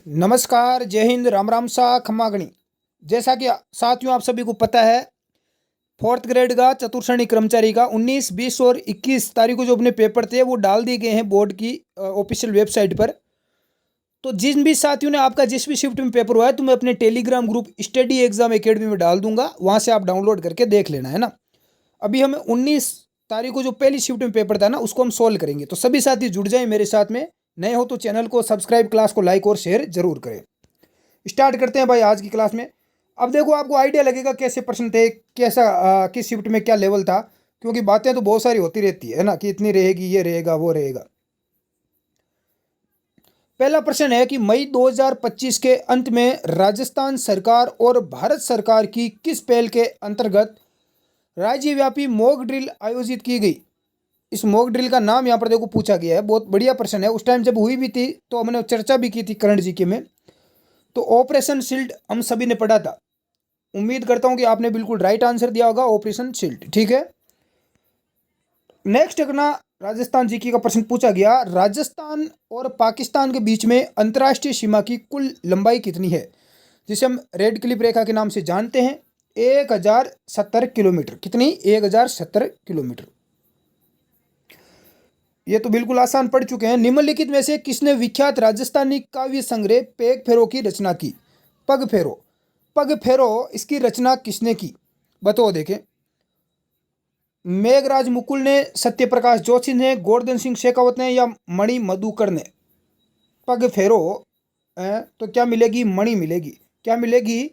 नमस्कार, जय हिंद, राम राम सा खम्मागणी। जैसा कि साथियों आप सभी को पता है, फोर्थ ग्रेड का चतुर्थ कर्मचारी का 19, 20 और 21 तारीख को जो अपने पेपर थे वो डाल दिए गए हैं बोर्ड की ऑफिशियल वेबसाइट पर। तो जिन भी साथियों ने आपका जिस भी शिफ्ट में पेपर हुआ है तो मैं अपने Telegram group study exam academy में डाल दूंगा, वहाँ से आप डाउनलोड करके देख लेना, है ना। अभी हमें 19 तारीख को जो पहली शिफ्ट में पेपर था ना उसको हम सोल्व करेंगे, तो सभी साथी जुड़ जाएं मेरे साथ में। नए हो तो चैनल को सब्सक्राइब, क्लास को लाइक और शेयर जरूर करें। स्टार्ट करते हैं भाई आज की क्लास में। अब देखो आपको आइडिया लगेगा कैसे प्रश्न थे, कैसा किस शिफ्ट में क्या लेवल था, क्योंकि बातें तो बहुत सारी होती रहती है ना, कि इतनी रहेगी, ये रहेगा, वो रहेगा। पहला प्रश्न है कि मई 2025 के अंत में राजस्थान सरकार और भारत सरकार की किस पहल के अंतर्गत राज्यव्यापी मॉक ड्रिल आयोजित की गई। इस मॉक ड्रिल का नाम यहाँ पर देखो पूछा गया है, बहुत बढ़िया प्रश्न है। उस टाइम जब हुई भी थी तो हमने चर्चा भी की थी करंट जीके में। तो ऑपरेशन शील्ड हम सभी ने पढ़ा था। उम्मीद करता हूं कि आपने बिल्कुल राइट आंसर दिया होगा, ऑपरेशन शील्ड, ठीक है। नेक्स्ट अपना राजस्थान जीके का प्रश्न पूछा गया, राजस्थान और पाकिस्तान के बीच में अंतर्राष्ट्रीय सीमा की कुल लंबाई कितनी है, जिसे हम रेड क्लिप रेखा के नाम से जानते हैं। 1070 किलोमीटर। कितनी? 1070 किलोमीटर। ये तो बिल्कुल आसान पढ़ चुके हैं। निम्नलिखित में से किसने विख्यात राजस्थानी काव्य संग्रह पेग फेरो की रचना की? पग फेरो। पग फेरो इसकी रचना किसने की? बताओ देखें। मेघराज मुकुल ने, सत्यप्रकाश जोशी ने, गोवर्धन सिंह शेखावत ने, या मणि मधुकर ने? पग फेरो तो क्या मिलेगी? मणि मिलेगी। क्या मिलेगी?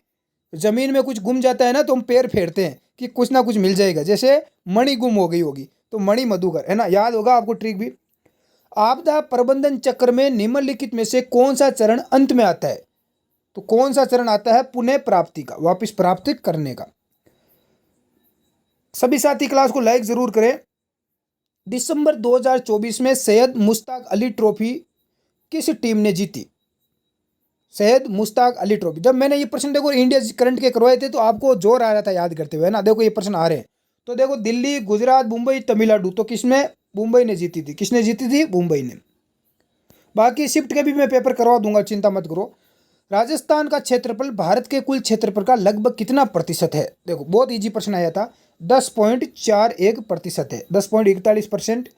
जमीन में कुछ गुम जाता है ना तो हम पैर फेरते हैं कि कुछ ना कुछ मिल जाएगा, जैसे मणि गुम हो गई होगी तो मणि मधुकर, है ना। याद होगा आपको ट्रिक भी। आपदा प्रबंधन चक्र में निम्नलिखित में से कौन सा चरण अंत में आता है? तो कौन सा चरण आता है? पुनः प्राप्ति का, वापस प्राप्त करने का। सभी साथी क्लास को लाइक जरूर करें। दिसंबर 2024 में सैयद मुश्ताक अली ट्रॉफी किस टीम ने जीती? सैयद मुश्ताक अली ट्रॉफी। जब मैंने ये प्रश्न देखो इंडिया करंट के करवाए थे तो आपको जोर आ रहा था याद करते हुए, ना। देखो ये प्रश्न आ रहे हैं तो देखो, दिल्ली, गुजरात, मुंबई, तमिलनाडु, तो किसमें? मुंबई ने जीती थी। किसने जीती थी? मुंबई ने। बाकी शिफ्ट के भी मैं पेपर करवा दूंगा, चिंता मत करो। राजस्थान का क्षेत्रफल भारत के कुल क्षेत्रफल का लगभग कितना प्रतिशत है? देखो बहुत इजी प्रश्न आया था। 10.41% है। 10.41%।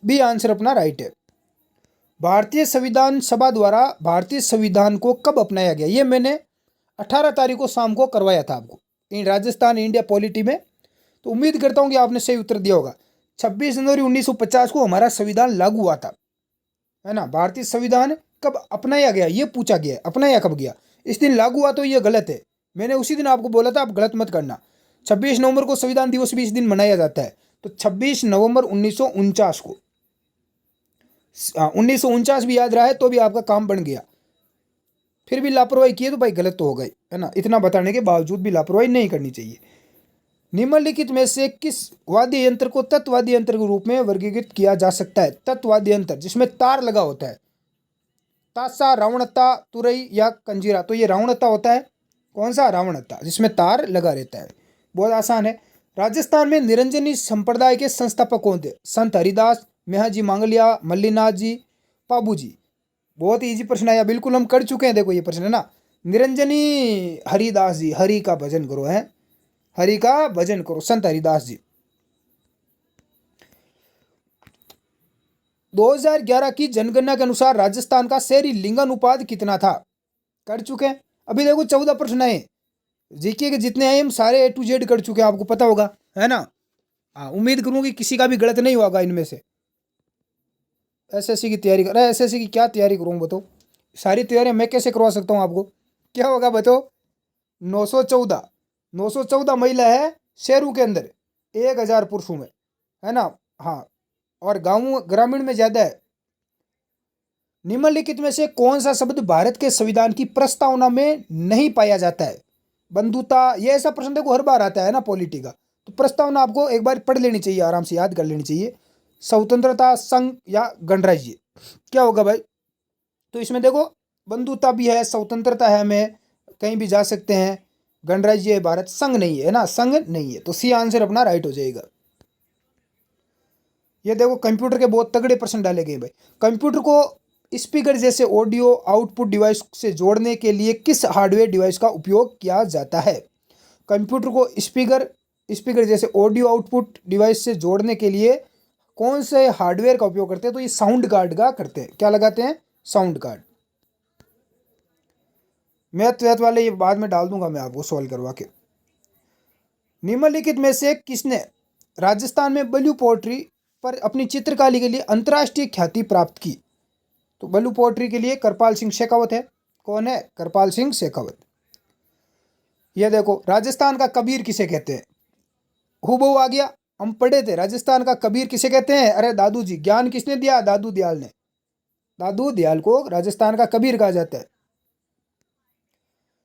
बी आंसर अपना राइट है। भारतीय संविधान सभा द्वारा भारतीय संविधान को कब अपनाया गया? ये मैंने 18 तारीख को शाम को करवाया था आपको, इन राजस्थान इंडिया पॉलिटी में। तो उम्मीद करता हूँ कि आपने सही उत्तर दिया होगा। 26 जनवरी 1950 को हमारा संविधान लागू हुआ था, है ना। भारतीय संविधान कब अपनाया गया ये पूछा गया है, अपनाया कब गया? इस दिन लागू हुआ तो ये गलत है। मैंने उसी दिन आपको बोला था, आप गलत मत करना। 26 नवंबर को संविधान दिवस भी इस दिन मनाया जाता है। तो 26 नवंबर 1949 को, 1949 भी याद रहा है तो भी आपका काम बन गया। फिर भी लापरवाही किए तो भाई गलत तो हो गई, है ना। इतना बताने के बावजूद भी लापरवाही नहीं करनी चाहिए। निम्नलिखित में से किस वाद्य यंत्र को तत्वाद्य यंत्र के रूप में वर्गीकृत किया जा सकता है? तत्वाद्य यंत्र जिसमें तार लगा होता है। तासा, रावणता, तुरई या कंजीरा? तो ये रावणता होता है। कौन सा? रावणता, जिसमें तार लगा रहता है। बहुत आसान है। राजस्थान में निरंजनी संप्रदाय के संस्थापक कौन थे? संत हरिदास, मेहाजी मांगलिया, मल्लीनाथ जी, पाबू जी। बहुत इजी प्रश्न आया, बिल्कुल हम कर चुके हैं। देखो ये प्रश्न है ना, निरंजनी हरिदास जी। हरि का भजन करो, है, हरि का भजन करो, संत हरिदास जी। 2011 की जनगणना के अनुसार राजस्थान का शहरी लिंग अनुपात कितना था? कर चुके हैं। अभी देखो 14 प्रश्न है जीके के, जितने हैं हम सारे A to Z कर चुके हैं, आपको पता होगा, है ना। हाँ, उम्मीद करूँ कि किसी का भी गलत नहीं होगा इनमें से। एसएससी की तैयारी कर, एसएससी की क्या तैयारी करूँ बताओ? सारी तैयारियां मैं कैसे करवा सकता हूँ आपको? क्या होगा बताओ? 914। 914 महिला है शहरों के अंदर, 1000 पुरुषों में, है ना। हाँ, और गाँव ग्रामीण में ज़्यादा है। निम्नलिखित में से कौन सा शब्द भारत के संविधान की प्रस्तावना में नहीं पाया जाता है? बंधुता, ये ऐसा प्रश्न देखो हर बार आता है ना पॉलिटी का, तो प्रस्तावना आपको एक बार पढ़ लेनी चाहिए, आराम से याद कर लेनी चाहिए। स्वतंत्रता, संघ या गणराज्य? क्या होगा भाई? तो इसमें देखो बंधुता भी है, स्वतंत्रता है, हमें कहीं भी जा सकते हैं, गणराज्य है भारत, संघ नहीं है ना, संघ नहीं है। तो सी आंसर अपना राइट हो जाएगा। ये देखो कंप्यूटर के बहुत तगड़े प्रश्न डाले गए भाई। कंप्यूटर को स्पीकर जैसे ऑडियो आउटपुट डिवाइस से जोड़ने के लिए किस हार्डवेयर डिवाइस का उपयोग किया जाता है? कंप्यूटर को स्पीकर जैसे ऑडियो आउटपुट डिवाइस से जोड़ने के लिए कौन से हार्डवेयर का उपयोग करते हैं? तो ये साउंड कार्ड का करते हैं। क्या लगाते हैं? Sound card. मैथ वाले ये बाद में डाल दूंगा मैं आपको सॉल्व करवा के। निम्नलिखित में से किसने राजस्थान में बलू पोट्री पर अपनी चित्रकारी के लिए अंतर्राष्ट्रीय ख्याति प्राप्त की? तो बलू पोट्री के लिए कृपाल सिंह शेखावत है। कौन है? कृपाल सिंह शेखावत। यह देखो, राजस्थान का कबीर किसे कहते हैं? हूबहू आ गया, हम पढ़े थे। राजस्थान का कबीर किसे कहते हैं? अरे दादू जी। ज्ञान किसने दिया? दादू दयाल ने। दादू दयाल को राजस्थान का कबीर कहा जाता है।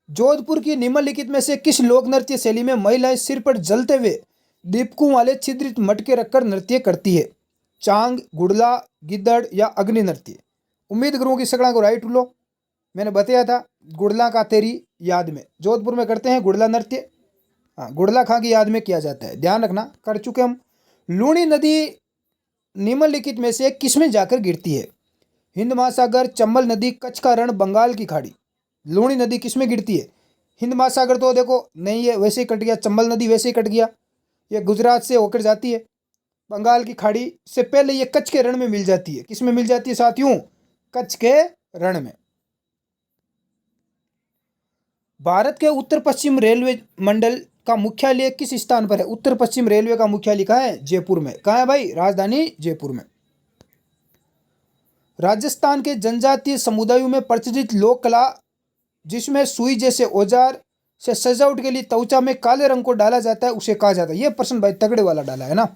जोधपुर की निम्नलिखित में से किस लोक नृत्य शैली में महिलाएं सिर पर जलते हुए दीपकों वाले छिद्रित मटके रखकर नृत्य करती है? चांग, गुड़ला, गिद्दड़ या अग्नि नृत्य? उम्मीद करूँ कि सगड़ा को राइट लो। मैंने बताया था गुड़ला का तेरी याद में जोधपुर में करते हैं गुड़ला नृत्य। हाँ, गुड़ला खां की याद में किया जाता है, ध्यान रखना। कर चुके हम। लूणी नदी निम्नलिखित में से किसमें जाकर गिरती है? हिंद महासागर, चंबल नदी, कच्छ का रण, बंगाल की खाड़ी? लूणी नदी किसमें गिरती है? हिंद महासागर तो देखो नहीं है, वैसे ही कट गया। चंबल नदी वैसे ही कट गया, ये गुजरात से होकर जाती है। बंगाल की खाड़ी से पहले ये कच्छ के रण में मिल जाती है। किस में मिल जाती है साथियों? कच्छ के रण में। भारत के उत्तर पश्चिम रेलवे मंडल का मुख्यालय किस स्थान पर है? उत्तर पश्चिम रेलवे का मुख्यालय कहाँ है? जयपुर में। कहाँ है भाई? राजधानी जयपुर में। राजस्थान के जनजातीय समुदायों में प्रचलित लोक कला जिसमें सुई जैसे औजार से सजावट के लिए त्वचा में काले रंग को डाला जाता है, उसे कहा जाता है। यह प्रश्न भाई तगड़े वाला डाला है ना।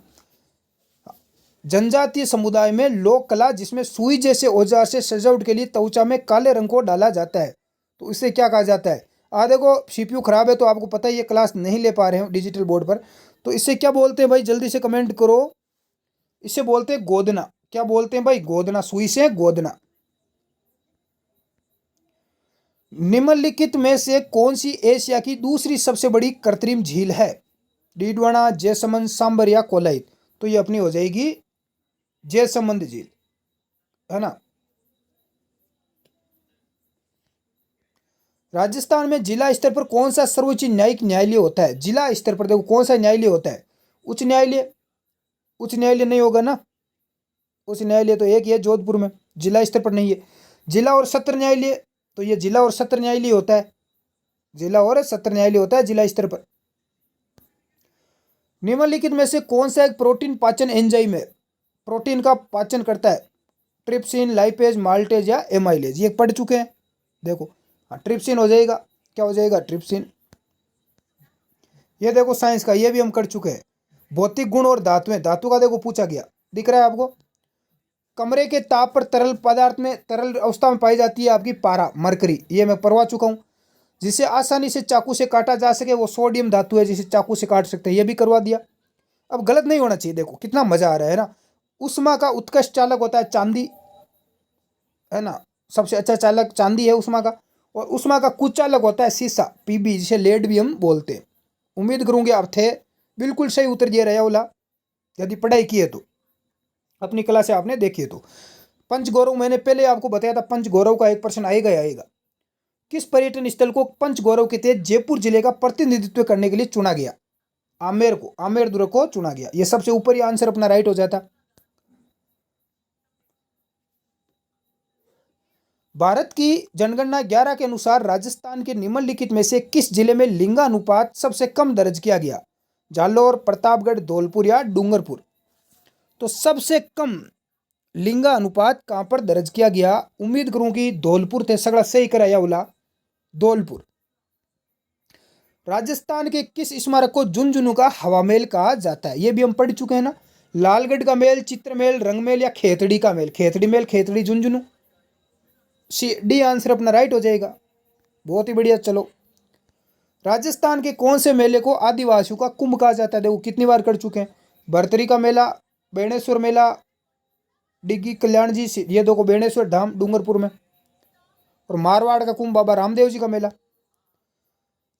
जनजातीय समुदाय में लोक कला जिसमें सुई जैसे औजार से सजावट के लिए त्वचा में काले रंग को डाला जाता है, तो इसे क्या कहा जाता है? देखो सीपीयू खराब है तो आपको पता है ये क्लास नहीं ले पा रहे हो डिजिटल बोर्ड पर, तो इसे क्या बोलते हैं भाई? जल्दी से कमेंट करो। इसे बोलते हैं गोदना। क्या बोलते हैं भाई? गोदना। सुई से गोदना। निम्नलिखित में से कौन सी एशिया की दूसरी सबसे बड़ी कृत्रिम झील है? डीडवाना, जयसमंद, सांबर या कोलाइत? तो ये अपनी हो जाएगी जयसमंद झील, है ना। राजस्थान में जिला स्तर पर कौन सा सर्वोच्च न्यायिक न्यायालय होता है? जिला स्तर पर देखो कौन सा न्यायालय होता है? उच्च न्यायालय। उच्च न्यायालय नहीं होगा ना, उच्च न्यायालय तो एक ही है जोधपुर में, जिला स्तर पर नहीं है। जिला और सत्र न्यायालय, तो ये जिला और सत्र न्यायालय होता है। जिला और सत्र न्यायालय होता है जिला स्तर पर। निम्नलिखित में से कौन सा एक प्रोटीन पाचन एंजाइम है? प्रोटीन का पाचन करता है। ट्रिप्सिन, लाइपेज, माल्टेज या एमाइलेज? ये पढ़ चुके हैं। देखो हाँ, ट्रिप्सिन हो जाएगा। क्या हो जाएगा? ट्रिप्सिन। ये देखो साइंस का, ये भी हम कर चुके हैं। भौतिक गुण और धातुएं, धातु का देखो पूछा गया, दिख रहा है आपको। कमरे के ताप पर तरल पदार्थ में तरल अवस्था में पाई जाती है आपकी पारा, मरकरी। ये मैं पढ़वा चुका हूँ। जिसे आसानी से चाकू से काटा जा सके वो सोडियम धातु है, जिसे चाकू से काट सकते हैं, ये भी करवा दिया। अब गलत नहीं होना चाहिए। देखो कितना मजा आ रहा है ना। उष्मा का उत्कृष्ट चालक होता है चांदी, है ना। सबसे अच्छा चालक चांदी है उष्मा का। और उष्मा का कुचालक होता है शीशा, पीबी, जिसे लेड भी हम बोलते हैं। उम्मीद करूंगे आप थे। बिल्कुल सही उत्तर दिया रहा ओला, यदि पढ़ाई की है तो, अपनी कला से आपने देखी है तो। पंचगौरव मैंने पहले आपको बताया था, पंचगौरव का एक प्रश्न आएगा ही आएगा। किस पर्यटन स्थल को पंचगौरव के तहत जयपुर जिले का प्रतिनिधित्व करने के लिए चुना गया? आमेर को, आमेर दुर्ग को चुना गया। यह सबसे ऊपर ही आंसर अपना राइट हो जाता। भारत की जनगणना 11 के अनुसार राजस्थान के निम्नलिखित में से किस जिले में लिंगानुपात सबसे कम दर्ज किया गया? जालौर, प्रतापगढ़, धौलपुर या डूंगरपुर? तो सबसे कम लिंगा अनुपात कहां पर दर्ज किया गया? उम्मीद करूं कि धौलपुर थे। सगड़ा सही कराया बोला, धौलपुर। राजस्थान के किस स्मारक को झुंझुनू का हवा महल कहा जाता है? ये भी हम पढ़ चुके हैं ना। लालगढ़ का महल, चित्रमहल, रंगमहल या खेतड़ी का महल? Khetri Mahal, Khetri, Jhunjhunu. C D answer अपना राइट हो जाएगा। बहुत ही बढ़िया। चलो, राजस्थान के कौन से मेले को आदिवासियों का कुंभ कहा जाता है? देखो कितनी बार कर चुके हैं। भरतरी का मेला, बेणेश्वर मेला, डिग्गी कल्याण जी, ये देखो बेणेश्वर धाम डूंगरपुर में। और मारवाड़ का कुंभ बाबा रामदेव जी का मेला।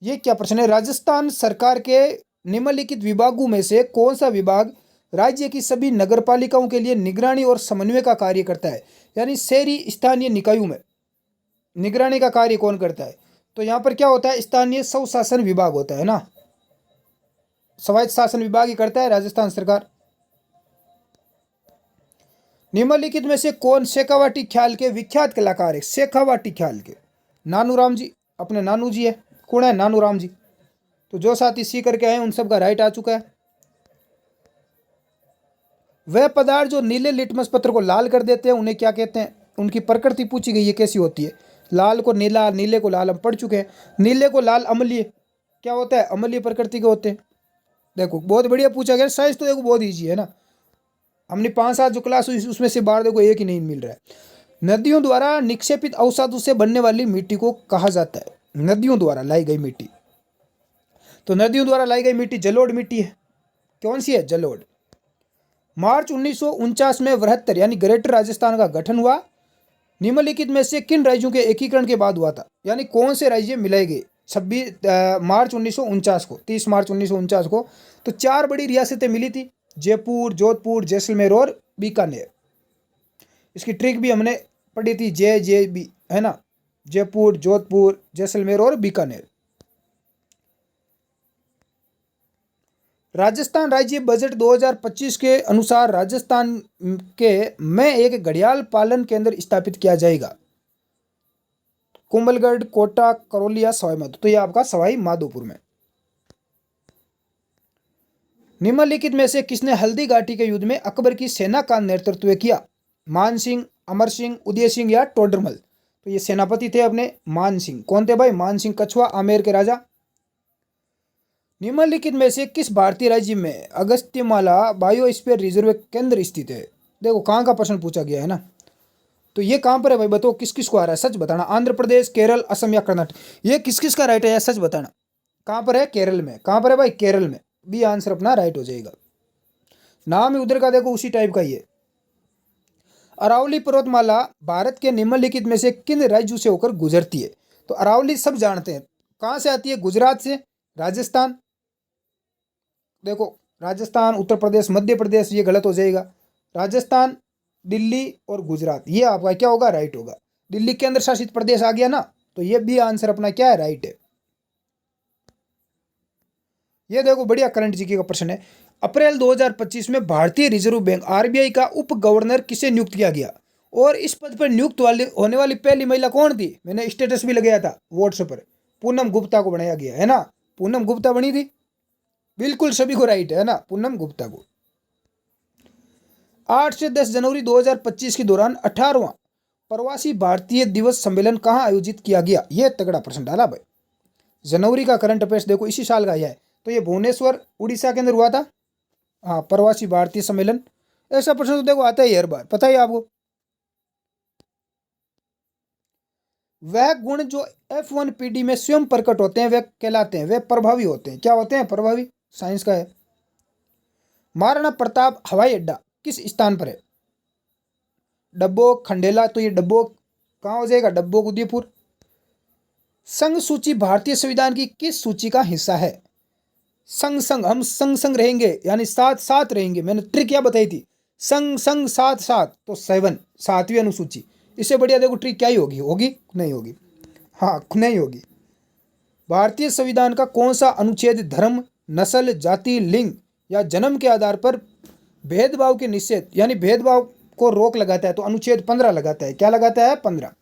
ये क्या प्रश्न है? राजस्थान सरकार के निम्नलिखित विभागों में से कौन सा विभाग राज्य की सभी नगरपालिकाओं के लिए निगरानी और समन्वय का कार्य करता है। यानी शहरी स्थानीय निकायों में निगरानी का कार्य कौन करता है? तो यहाँ पर क्या होता है, स्थानीय स्वशासन विभाग होता है ना, स्वायत्त शासन विभाग ही करता है राजस्थान सरकार। निम्नलिखित में से कौन शेखावाटी ख्याल के विख्यात कलाकार है? शेखावाटी ख्याल के नानूराम जी, अपने नानू जी है। कौन है? नानूराम जी। तो जो साथी सी करके आए उन सब का राइट आ चुका है। वह पदार्थ जो नीले लिटमस पत्र को लाल कर देते हैं उन्हें क्या कहते हैं? उनकी प्रकृति पूछी गई है, कैसी होती है? लाल को नीला, नीले को लाल हम पढ़ चुके हैं। नीले को लाल अम्लीय क्या होता है? अम्लीय प्रकृति के होते हैं। देखो बहुत बढ़िया पूछा गया। साइंस तो देखो बहुत ईजी है ना, हमने 5-7 जो क्लास हुई उसमें से बाहर देखो एक ही नहीं मिल रहा है। नदियों द्वारा निक्षेपित अवसादों से बनने वाली मिट्टी को कहा जाता है? नदियों द्वारा लाई गई मिट्टी। तो नदियों द्वारा लाई गई मिट्टी जलोढ़ मिट्टी है। कौन सी है? जलोढ़। मार्च 1949 में वृहत्तर यानी ग्रेटर राजस्थान का गठन हुआ। निम्नलिखित में से किन राज्यों के एकीकरण के बाद हुआ था? यानी कौन से राज्य मिलाए गए 26 मार्च 1949 को, 30 मार्च 1949 को? तो 4 बड़ी रियासतें मिली थी, जयपुर, जोधपुर, जैसलमेर और बीकानेर। इसकी ट्रिक भी हमने पढ़ी थी, JJB है ना, जयपुर, जोधपुर, जैसलमेर और बीकानेर। राजस्थान राज्य बजट 2025 के अनुसार राजस्थान के में एक घड़ियाल पालन केंद्र स्थापित किया जाएगा। कुंभलगढ़, कोटा, करौली या सवाई माधोपुर? तो ये आपका सवाई माधोपुर में। निम्नलिखित में से किसने हल्दी घाटी के युद्ध में अकबर की सेना का नेतृत्व किया? मान सिंह, अमर सिंह, उदय सिंह या टोडरमल? तो ये सेनापति थे अपने मान सिंह। कौन थे भाई? मान सिंह कछुआ, आमेर के राजा। निम्नलिखित में से किस भारतीय राज्य में अगस्त्यमाला बायोस्फीयर रिजर्व केंद्र स्थित है? देखो कहाँ का प्रश्न पूछा गया है ना, तो ये कहाँ पर है भाई? बताओ किस किस को आ रहा है, सच बताना। आंध्र प्रदेश, केरल, असम या कर्नाटक? ये किस किस का राइट है, सच बताना। कहाँ पर है? केरल में। कहाँ पर है भाई? केरल में। बी आंसर अपना राइट हो जाएगा। नाम ही उधर का देखो उसी टाइप का ही है। अरावली पर्वतमाला भारत के निम्नलिखित में से किन राज्यों से होकर गुजरती है? तो अरावली सब जानते हैं, कहाँ से आती है? गुजरात से, राजस्थान, देखो राजस्थान, उत्तर प्रदेश, मध्य प्रदेश, ये गलत हो जाएगा। राजस्थान, दिल्ली और गुजरात, ये आपका क्या होगा? राइट होगा। दिल्ली केंद्र शासित प्रदेश आ गया ना, तो ये भी आंसर अपना क्या है? राइट है। ये देखो बढ़िया करंट जीके का प्रश्न है। अप्रैल 2025 में भारतीय रिजर्व बैंक RBI का उप गवर्नर किसे नियुक्त किया गया? और इस पद पर नियुक्त होने वाली पहली महिला कौन थी? मैंने स्टेटस भी लगाया था व्हाट्सएप पर, पूनम गुप्ता को बनाया गया है ना। पूनम गुप्ता बनी थी, बिल्कुल सभी को राइट है ना, पूनम गुप्ता को। 8 से 10 जनवरी 2025 के दौरान 18वां प्रवासी भारतीय दिवस सम्मेलन कहाँ आयोजित किया गया? यह तगड़ा प्रश्न डाला भाई। जनवरी का करंट अफेयर्स देखो इसी साल का यह है, तो ये भुवनेश्वर उड़ीसा के अंदर हुआ था। हाँ, प्रवासी भारतीय सम्मेलन। ऐसा प्रश्न तो देखो आता ही हर बार, पता ही आपको। वह गुण जो F1PD में स्वयं प्रकट होते हैं वे कहलाते हैं, वे प्रभावी होते हैं। क्या होते हैं? प्रभावी। साइंस का है। महाराणा प्रताप हवाई अड्डा किस स्थान पर है? डब्बोक, खंडेला? तो ये डब्बोक कहाँ हो जाएगा? डब्बोक, उदयपुर। संघ सूची भारतीय संविधान की किस सूची का हिस्सा है? संग संग, हम संग संग रहेंगे यानी साथ साथ रहेंगे। मैंने ट्रिक क्या बताई थी? संग संग साथ साथ, तो 7, 7वीं अनुसूची। इससे बढ़िया देखो ट्रिक क्या ही होगी? होगी? नहीं होगी। हाँ, नहीं होगी। भारतीय संविधान का कौन सा अनुच्छेद धर्म, नस्ल, जाति, लिंग या जन्म के आधार पर भेदभाव के निषेध यानी भेदभाव को रोक लगाता है? तो अनुच्छेद 15 लगाता है। क्या लगाता है? 15।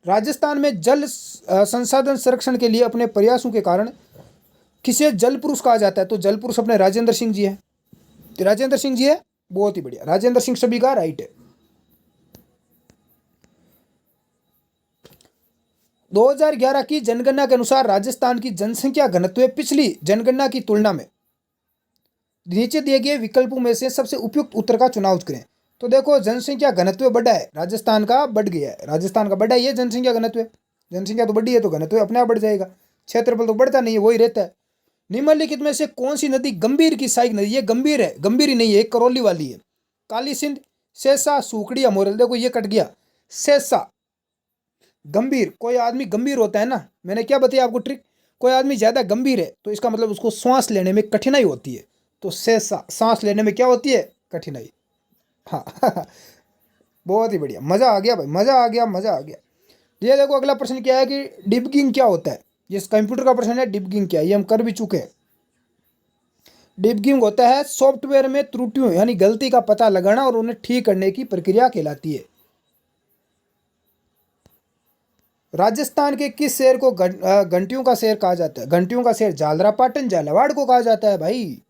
राजस्थान में जल संसाधन संरक्षण के लिए अपने प्रयासों के कारण किसे जल पुरुष कहा जाता है? तो जल पुरुष अपने राजेंद्र सिंह जी है। राजेंद्र सिंह जी है, बहुत ही बढ़िया। राजेंद्र सिंह सभी का राइट है। 2011 की जनगणना के अनुसार राजस्थान की जनसंख्या घनत्व पिछली जनगणना की तुलना में नीचे दिए गए विकल्पों में से सबसे उपयुक्त उत्तर का चुनाव करें। तो देखो जनसंख्या घनत्व बढ़ा है, राजस्थान का बढ़ गया है। राजस्थान का बढ़ा ही है जनसंख्या घनत्व। जनसंख्या तो बढ़ी है तो घनत्व अपने आप बढ़ जाएगा। क्षेत्रफल तो बढ़ता नहीं है, वही रहता है। निम्नलिखित में से कौन सी नदी गंभीर की सहायक नदी? ये गंभीर है, गंभीर ही नहीं है, करौली वाली है। काली सिंध, सेसा, सूखड़ी या मोरल? देखो ये कट गया। सेसा गंभीर, कोई आदमी गंभीर होता है ना, मैंने क्या बताया आपको ट्रिक? कोई आदमी ज़्यादा गंभीर है तो इसका मतलब उसको सांस लेने में कठिनाई होती है, तो से सांस लेने में क्या होती है? कठिनाई। हाँ बहुत ही बढ़िया, मज़ा आ गया भाई, मज़ा आ गया, मज़ा आ गया। ये देखो अगला प्रश्न क्या है कि डिबगिंग क्या होता है। ये कंप्यूटर का प्रश्न है, डिबगिंग क्या है, ये हम कर भी चुके हैं। डिबगिंग होता है सॉफ्टवेयर में त्रुटियों यानी गलती का पता लगाना और उन्हें ठीक करने की प्रक्रिया कहलाती है। राजस्थान के किस शहर को घंटियों का शहर कहा जाता है? घंटियों का शहर झालरापाटन झालावाड़ को कहा जाता है भाई।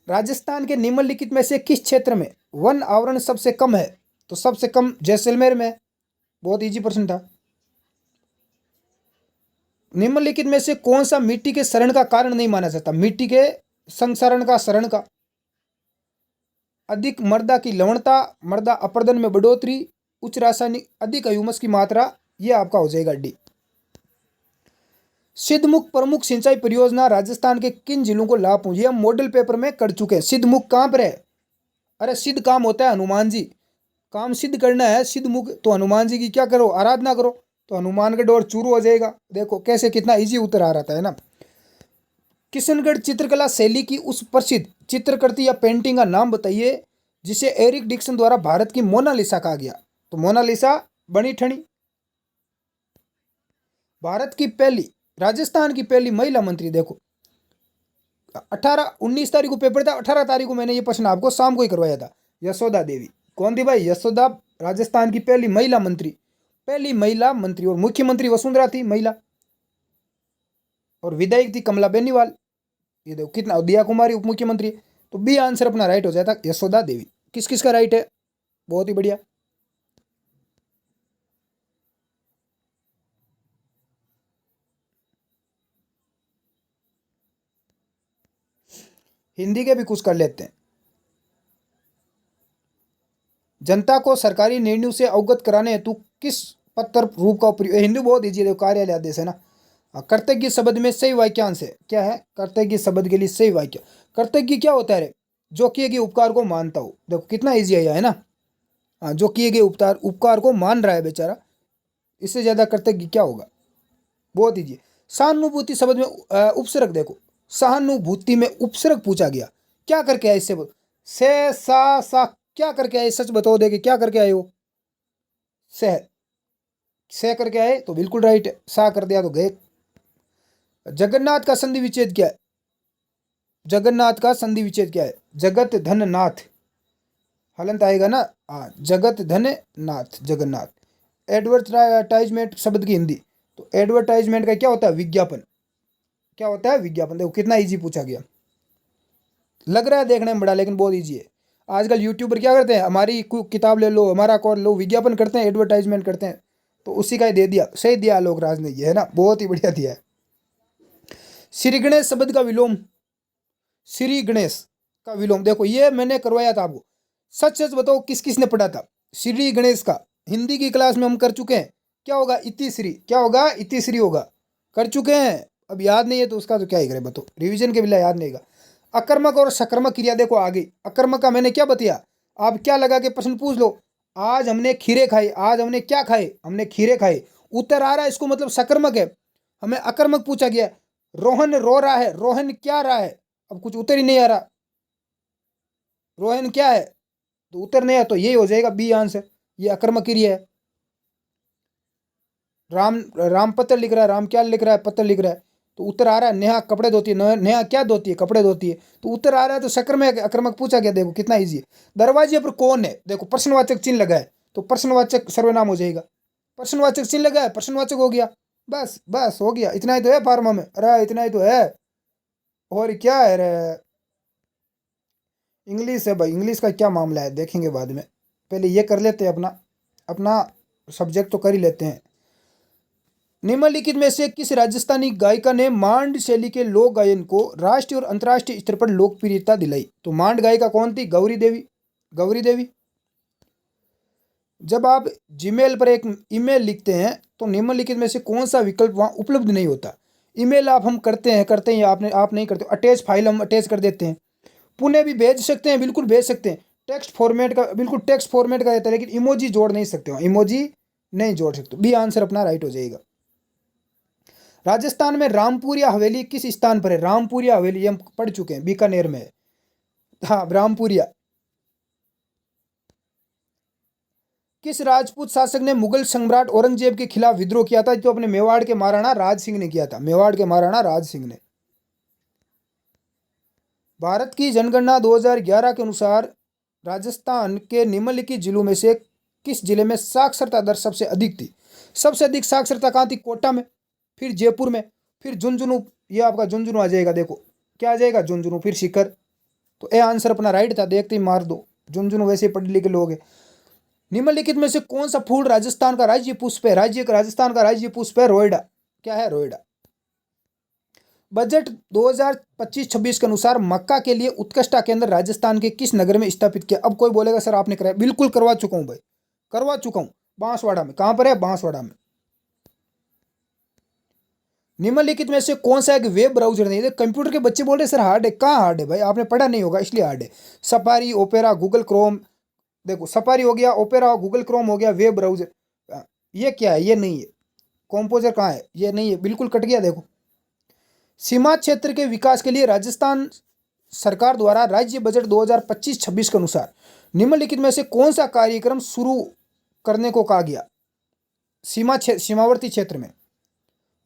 राजस्थान के निम्नलिखित में से किस क्षेत्र में वन आवरण सबसे कम है? तो सबसे कम जैसलमेर में। बहुत इजी प्रश्न था। निम्नलिखित में से कौन सा मिट्टी के शरण का कारण नहीं माना जाता? मिट्टी के संसरण का, शरण का। अधिक मृदा की लवणता, मृदा अपरदन में बढ़ोतरी, उच्च रासायनिक, अधिक ह्यूमस की मात्रा, ये आपका हो जाएगा डी। सिद्धमुख प्रमुख सिंचाई परियोजना राजस्थान के किन जिलों को लाभ पहुंची? हम मॉडल पेपर में कर चुके हैं। सिद्धमुख कहाँ पर है? अरे सिद्ध काम होता है हनुमान जी, काम सिद्ध करना है। सिद्धमुख तो हनुमान जी की क्या करो, आराधना करो, तो हनुमान का डोर चूरू हो जाएगा। देखो कैसे कितना इजी उत्तर आ रहा था, है ना। किशनगढ़ चित्रकला शैली की उस प्रसिद्ध चित्रकृति या पेंटिंग का नाम बताइए जिसे एरिक डिक्सन द्वारा भारत की मोनालिसा कहा गया। तो मोनालिसा बनी ठनी। भारत की पहली, राजस्थान की पहली महिला मंत्री, देखो 19 तारीख को पेपर था, 18 तारीख को मैंने ये प्रश्न आपको शाम को ही करवाया था। यशोदा देवी कौन थी भाई? यशोदा, राजस्थान की पहली महिला मंत्री, पहली महिला मंत्री। और मुख्यमंत्री वसुंधरा थी महिला, और विधायक थी कमला बेनीवाल। ये देखो कितना, दिया कुमारी उप मुख्यमंत्री। तो बी आंसर अपना राइट हो जाता यशोदा देवी। किस किस का राइट है? बहुत ही बढ़िया। हिंदी के भी कुछ कर लेते हैं। जनता को सरकारी निर्णयों से अवगत कराने हेतु किस पत्र रूप का प्रयोग? हिंदी बहुत इजी है, कार्यालय आदेश है ना। कर्तज्ञ शब्द में सही वाक्यांश है, क्या है? कर्तज्ञ शब्द के लिए सही वाक्य। कर्तज्ञ क्या होता है रे? जो किए गए उपकार को मानता हो। देखो कितना इजी है ना। हाँ, जो किए गए उपकार को मान रहा है बेचारा, इससे ज्यादा कर्तज्ञ क्या होगा? बहुत इजी है। सहानुभूति शब्द में उपसर्ग देखो, सहानुभूति में उपसर्ग पूछा गया, क्या करके आए? इससे बोल से सा क्या करके आए? सच बताओ देखे, क्या करके आए हो? सह से करके आए तो बिल्कुल राइट है, सा कर दिया तो गए। जगन्नाथ का संधि विच्छेद क्या है? जगन्नाथ का संधि विच्छेद क्या है? जगत धन नाथ, हलंत आएगा ना। हाँ, जगत धन नाथ, जगन्नाथ। एडवर्टाइजमेंट शब्द की हिंदी, तो एडवर्टाइजमेंट का क्या होता है? विज्ञापन। क्या होता है? विज्ञापन। देखो कितना इजी पूछा गया। लग रहा है देखने में बड़ा, लेकिन बहुत इजी है। आजकल यूट्यूबर क्या करते हैं, हमारी किताब ले लो, हमारा कॉल लो, विज्ञापन करते हैं, एडवर्टाइजमेंट करते हैं। तो उसी का ही दे दिया, सही दिया आलोक राज ने, ये है ना, बहुत ही बढ़िया दिया है। श्री गणेश शब्द का विलोम, श्री गणेश का विलोम, देखो ये मैंने करवाया था आपको। सच सच बताओ किस किस ने पढ़ा था? श्री गणेश का हिंदी की क्लास में हम कर चुके हैं। क्या होगा? इतिश्री। क्या होगा? इतिश्री होगा, कर चुके हैं। अब याद नहीं है तो उसका तो क्या ही करे, बताओ, रिवीजन के बिना याद नहीं होगा। अकर्मक और सकर्मक क्रिया देखो आ गई। अकर्मक का मैंने क्या बताया, आप क्या लगा के प्रश्न पूछ लो। आज हमने खीरे खाए, आज हमने क्या खाए? हमने खीरे खाए। उत्तर आ रहा है, इसको मतलब सकर्मक है। हमें अकर्मक पूछा गया, रोहन रो रहा है, रोहन क्या रहा है? अब कुछ उत्तर ही नहीं आ रहा, रोहन क्या है? तो उत्तर नहीं है, तो यही हो जाएगा बी आंसर, ये अकर्मक क्रिया है। राम, राम पत्र लिख रहा है, राम क्या लिख रहा है? पत्र लिख रहा है। तो उत्तर आ रहा है नेहा कपड़े धोती है, नेहा क्या धोती है? कपड़े धोती है। तो उत्तर आ रहा है, तो सकर्मक अकर्मक पूछा गया। देखो कितना इजी है। दरवाजे पर कौन है? देखो प्रश्नवाचक चिन्ह लगा है, तो प्रश्नवाचक सर्वनाम हो जाएगा। प्रश्नवाचक चिन्ह लगा है, प्रश्नवाचक हो गया। बस बस हो गया, इतना ही तो है फार्मा में। अरे इतना ही तो है, और क्या है रे? इंग्लिश है भाई, इंग्लिश का क्या मामला है देखेंगे बाद में, पहले ये कर लेते हैं, अपना अपना सब्जेक्ट तो कर ही लेते हैं। निम्नलिखित में से किस राजस्थानी गायिका ने मांड शैली के लोक गायन को राष्ट्रीय और अंतर्राष्ट्रीय स्तर पर लोकप्रियता दिलाई? तो मांड गायिका कौन थी? गौरी देवी। गौरी देवी। जब आप जीमेल पर एक ईमेल लिखते हैं तो निम्नलिखित में से कौन सा विकल्प वहाँ उपलब्ध नहीं होता? ईमेल आप हम करते हैं या आप नहीं करते? अटैच फाइल हम अटैच कर देते हैं, पुणे भी भेज सकते हैं, बिल्कुल भेज सकते हैं। टेक्स्ट फॉर्मेट का, बिल्कुल टेक्स्ट फॉर्मेट का रहता है, लेकिन इमोजी जोड़ नहीं सकते हो, इमोजी नहीं जोड़ सकते। बी आंसर अपना राइट हो जाएगा। राजस्थान में रामपुरिया हवेली किस स्थान पर है? रामपुरिया हवेली ये हम पढ़ चुके हैं, बीकानेर में है। हाँ, रामपुरिया। किस राजपूत शासक ने मुगल सम्राट औरंगजेब के खिलाफ विद्रोह किया था? तो अपने मेवाड़ के महाराणा राज सिंह ने किया था, मेवाड़ के महाराणा राज सिंह ने। भारत की जनगणना 2011 के अनुसार राजस्थान के निम्नलिखित जिलों में से किस जिले में साक्षरता दर सबसे अधिक थी? सबसे अधिक साक्षरता कहाँ थी? कोटा में, फिर जयपुर में, फिर झुंझुनू। ये आपका झुंझुनू आ जाएगा, देखो क्या आ जाएगा, झुंझुनू, फिर सीकर। तो ए आंसर अपना राइट था, देखते ही मार दो, झुंझुनू वैसे पढ़े लिखे लोग हैं। निम्नलिखित में से कौन सा फूल राजस्थान का राज्य पुष्प है? राजस्थान का राज्य पुष्प है रोइडा। क्या है? रोइडा। बजट 2025-26 के अनुसार मक्का के लिए उत्कृष्टता केंद्र राजस्थान के किस नगर में स्थापित किया? अब कोई बोलेगा सर आपने कराया, बिल्कुल करवा चुका हूं भाई, करवा चुका हूं, बांसवाड़ा में। कहां पर है? बांसवाड़ा में। निम्नलिखित में से कौन सा एक वेब ब्राउजर नहीं है? कंप्यूटर के बच्चे बोल रहे सर हार्ड है। कहाँ हार्ड है भाई? आपने पढ़ा नहीं होगा इसलिए हार्ड है। Safari, opera, Google Chrome. देखो सफारी हो गया, ओपेरा, गूगल क्रोम हो गया, वेब ब्राउजर। ये क्या है? ये नहीं है। कॉम्पोजर कहाँ है? ये नहीं है, बिल्कुल कट गया। देखो, सीमा क्षेत्र के विकास के लिए राजस्थान सरकार द्वारा राज्य बजट 2025-26 के अनुसार निम्नलिखित में से कौन सा कार्यक्रम शुरू करने को कहा गया? सीमावर्ती क्षेत्र में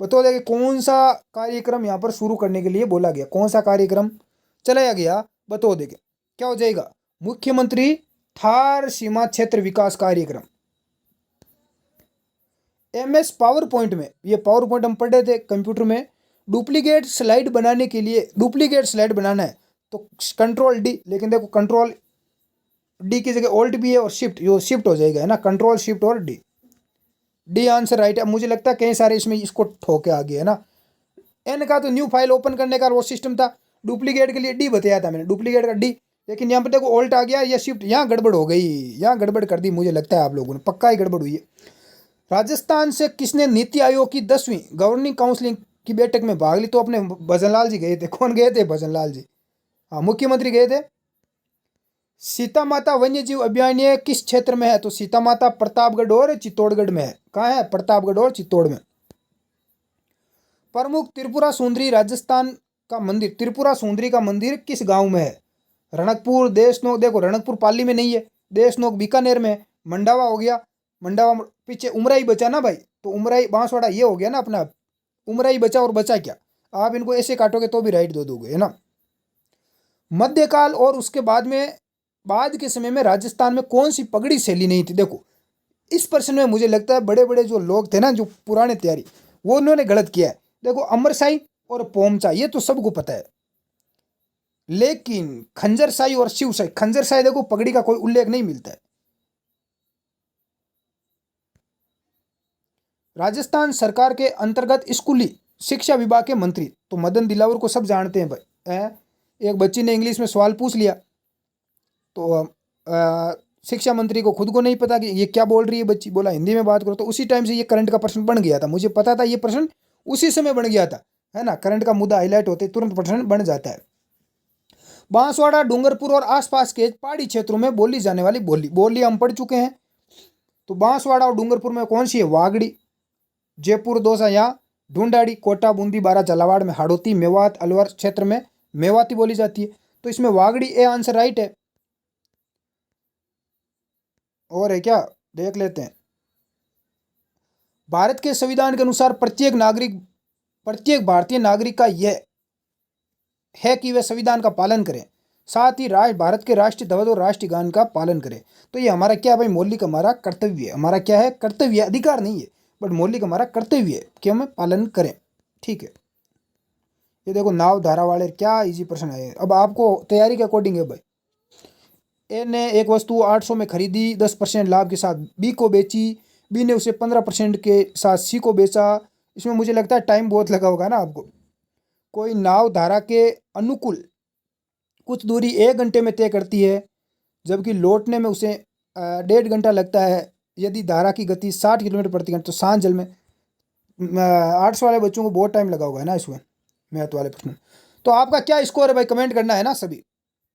बताओ, देखिए कौन सा कार्यक्रम यहाँ पर शुरू करने के लिए बोला गया? कौन सा कार्यक्रम चलाया गया? बताओ, देखिए क्या हो जाएगा? मुख्यमंत्री थार सीमा क्षेत्र विकास कार्यक्रम। MS पावर पॉइंट में, ये पावर पॉइंट हम पढ़े थे कंप्यूटर में, डुप्लीकेट स्लाइड बनाने के लिए, डुप्लीकेट स्लाइड बनाना है तो कंट्रोल D, लेकिन देखो कंट्रोल D की जगह ऑल्ट भी है और शिफ्ट, यो शिफ्ट हो जाएगा, है ना, कंट्रोल शिफ्ट और D आंसर राइट है। मुझे लगता है कई सारे इसमें इसको ठोके आ गए, है ना। N का तो न्यू फाइल ओपन करने का वो सिस्टम था, डुप्लीकेट के लिए D बताया था मैंने, डुप्लीकेट का D, लेकिन यहाँ पर देखो ऑल्ट आ गया या शिफ्ट, यहाँ गड़बड़ हो गई, यहाँ गड़बड़ कर दी, मुझे लगता है आप लोगों ने, पक्का ही गड़बड़ हुई है। राजस्थान से किसने नीति आयोग की 10वीं गवर्निंग काउंसिल की बैठक में भाग ली? तो अपने भजनलाल जी गए थे। कौन गए थे? भजनलाल जी। हाँ, मुख्यमंत्री गए थे। सीता माता वन्य जीव अभयारण्य किस क्षेत्र में है? तो सीता माता प्रतापगढ़ और चित्तौड़गढ़ में है। कहाँ है? प्रतापगढ़ और चित्तौड़ में। प्रमुख त्रिपुरा सुंदरी राजस्थान का मंदिर, त्रिपुरा सुंदरी का मंदिर किस गांव में है? रणकपुर, देशनोक। देखो रणकपुर पाली में नहीं है, देशनोक बीकानेर में है। मंडावा हो गया, मंडावा पीछे उमराई बचा ना भाई, तो उमराई बांसवाड़ा ये हो गया ना अपना, उमराई बचा और बचा क्या? आप इनको ऐसे काटोगे तो भी राइट दे दोगे, है ना। मध्यकाल और उसके बाद के समय में राजस्थान में कौन सी पगड़ी शैली नहीं थी? देखो इस प्रश्न में मुझे लगता है बड़े बड़े जो लोग थे ना, जो पुराने तैयारी, वो उन्होंने गलत किया है। देखो अमरशाही और पोमचा ये तो सबको पता है, लेकिन खंजरशाही और शिवशाही, खंजरशाही देखो पगड़ी का कोई उल्लेख नहीं मिलता है। राजस्थान सरकार के अंतर्गत स्कूली शिक्षा विभाग के मंत्री, तो मदन दिलावर को सब जानते हैं भाई। एक बच्ची ने इंग्लिश में सवाल पूछ लिया तो शिक्षा मंत्री को खुद को नहीं पता कि ये क्या बोल रही है बच्ची, बोला हिंदी में बात करो, तो उसी टाइम से ये करंट का प्रश्न बन गया था। मुझे पता था ये प्रश्न उसी समय बन गया था, है ना। करंट का मुद्दा हाईलाइट होते तुरंत प्रश्न बन जाता है। बांसवाड़ा, डूंगरपुर और आसपास के पहाड़ी क्षेत्रों में बोली जाने वाली बोली हम पढ़ चुके हैं। तो बांसवाड़ा और डूंगरपुर में कौन सी है? वागड़ी। जयपुर, दौसा, यहाँ ढूंढाड़ी, कोटा, बूंदी, बारा, झालावाड़ में हाड़ौती, मेवात, अलवर क्षेत्र में मेवाती बोली जाती है। तो इसमें वागड़ी ए आंसर राइट है। और है क्या? देख लेते हैं। भारत के संविधान के अनुसार प्रत्येक भारतीय नागरिक का यह है कि वे संविधान का पालन करें, साथ ही भारत के राष्ट्रीय ध्वज और राष्ट्रीय गान का पालन करें। तो ये हमारा क्या भाई? मौलिक हमारा कर्तव्य है। हमारा क्या है? कर्तव्य, अधिकार नहीं है, बट मौलिक हमारा कर्तव्य है कि हम पालन करें। ठीक है। ये देखो नाव धारा वाले, क्या इजी प्रश्न है। अब आपको तैयारी के अकॉर्डिंग है भाई। ए ने एक वस्तु 800 में खरीदी, 10% लाभ के साथ बी को बेची, बी ने उसे 15% के साथ सी को बेचा। इसमें मुझे लगता है टाइम बहुत लगा होगा ना आपको। कोई नाव धारा के अनुकूल कुछ दूरी 1 घंटे में तय करती है, जबकि लौटने में उसे 1.5 घंटा लगता है। यदि धारा की गति 60 किलोमीटर प्रति घंटा, तो शांत जल में 800 वाले बच्चों को बहुत टाइम लगा होगा, है ना इसमें, मैथ वाले प्रश्न। तो आपका क्या स्कोर है भाई? कमेंट करना है ना सभी।